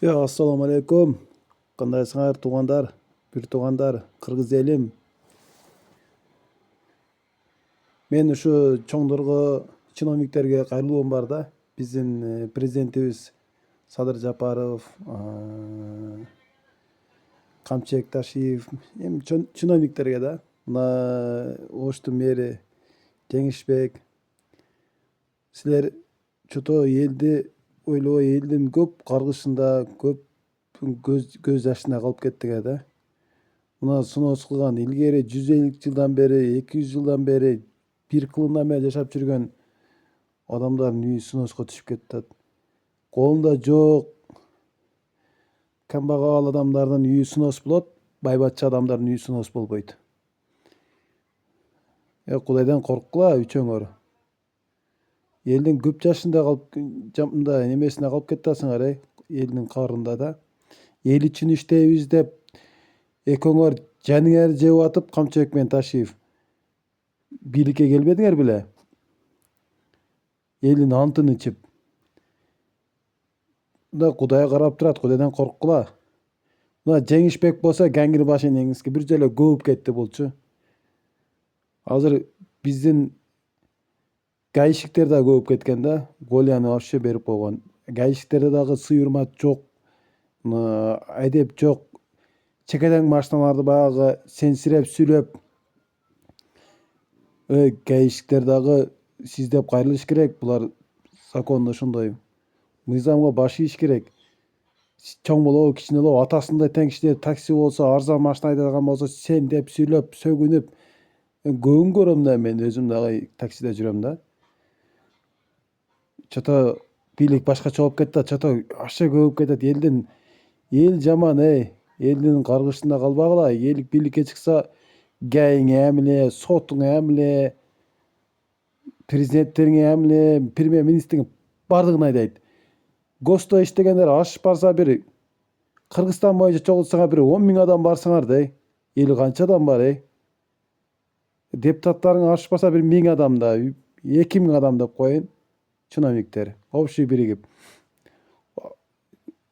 Assalamu alaikum. Кандайсыңар туугандар, бир туугандар, кыргыз элим. Мен ушу чоңдорго, чиновниктерге кайрылуум бар да. Биздин президентибиз Садыр Жапаров, Камчек Ташиев, эми чиновниктерге да. Мына Оштун мэри Жеңишбек. Силер чото элди ойлобой, элдин көп каргышында, көп көз жашында калып кеттиңер да. Мына суноос кылган илгери 150 жылдан бери, 200 жылдан бери бир кылымдан бери жашап жүргөн адамдардын үйү сунооска түшүп кетет. Колунда жок камбагал адамдардын үйү суноос болот, байбатча адамдардын үйү суноос болбойт. Кудайдан корккула үчөөңөр. Элдин көп жашында калып, мындай немесине калып кетасыңар, элдин каарында да. Эл үчүн иштейбиз деп экөөңөр жаныңарды жеп атып, Камчыбек менен Ташиев бийликке келбедиңер беле? Элдин антын ичип. Мына Кудай карап турат, Кудайдан корккула. Мына Жеңишбек болсо Кеңир башын эңиске бир жолу көбүп кетти болчу. Азыр биздин гаишниктер да көбүп кеткен да. Голияны вообще берип койгон. Гаишниктерде дагы сый-урмат жок. Адеп жок. Чекеден машиналарды баягы сенсиреп сүйлөп. Гаишниктер дагы сиздеп кайрылыш керек. Булар закондо ошондой. Мыйзамга баш ийиш керек. Чоң болобу, кичине болобу, атасындай тең кичине такси болсо, арзан машина айдаган болсо, сен деп сүйлөп, сөгүнүп. Көбүн көрөм да, мен өзүм дагы таксиде жүрөм да. Чото бийлик башкача болуп кетти, чото вообще көбүп кетет. Эл жаман, элдин каргышында калбагыла. Эл бийликке чыкса, ГАИңе эмне, сотуңа эмне, президенттериңе эмне, премьер-министриңе бардыгын айдайт. Госто иштегендер ашып барса, бир Кыргызстан боюнча чогулсаңар, бир 10 000 адам барсаңар да, эл канча адам бар, Депутаттарың ашып барса, бир 1000 адам да, 2000 адам деп коеюн. Чиновниктер общий биригип.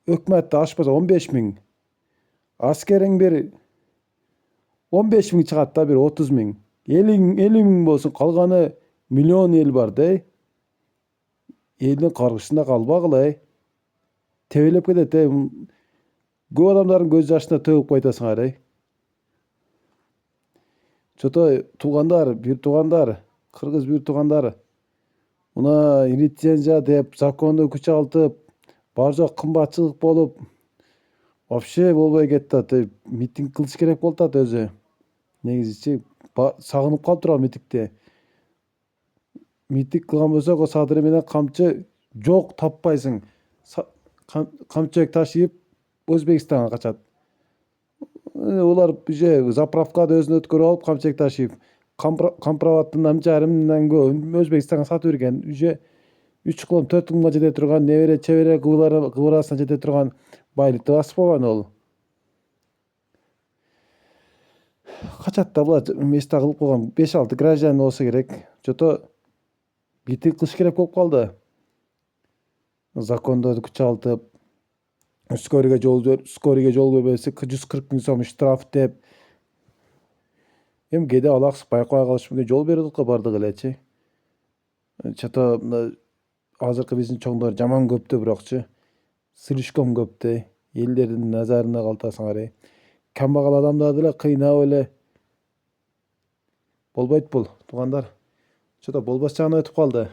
Өкмөттө ашып барса 15 000. Аскериң бир 15 000 чыгат да, бир 30 000. 50 000 болсун, калганы миллион эл бар да. Элдин каргышында калбагыла, тебелеп кетет, Көп адамдардын көз жашына төгүп койтасыңар, Чото туугандар, бир туугандар, кыргыз бир туугандар. Мына лицензия деп, законду күч алтып, бар жок кымбатчылык болуп, вообще болбой кетти. Митинг кылыш керек болуп атат өзү. Негизичи сагынып калып турган митингде. Митинг кылган болсок, Садыр менен Камчы жок таппайсың. Камчыбек Ташиев Өзбекстанга качат. Улар уже заправкада өзүн өткөрүп алып, Камчыбек Ташиев компроваттын жарымынан көп Өзбекстанга сатып берген. Уже 3 кылым 4 кылымга жете турган, небере чебере кыбырасына жете турган байлыкты басып койгон ол. Качат да булар места кылып койгон 5-6 гражданин болсо керек. Чото митинг кылыш керек болуп калды. Закондорду күч алтып, скорыйга жол бербесе 140 000 сом штраф деп. Эми кээде алаксып байкабай калышы мүмкүн, жол берет го бардыгы элечи. Чото азыркы биздин чоңдор жаман көптө, бирокчу слишком көптө. Элдердин назарында калтасыңар, Камбагал адамдарды эле кыйнап эле болбойт бул, туугандар. Чото болбос жагына өтүп калды.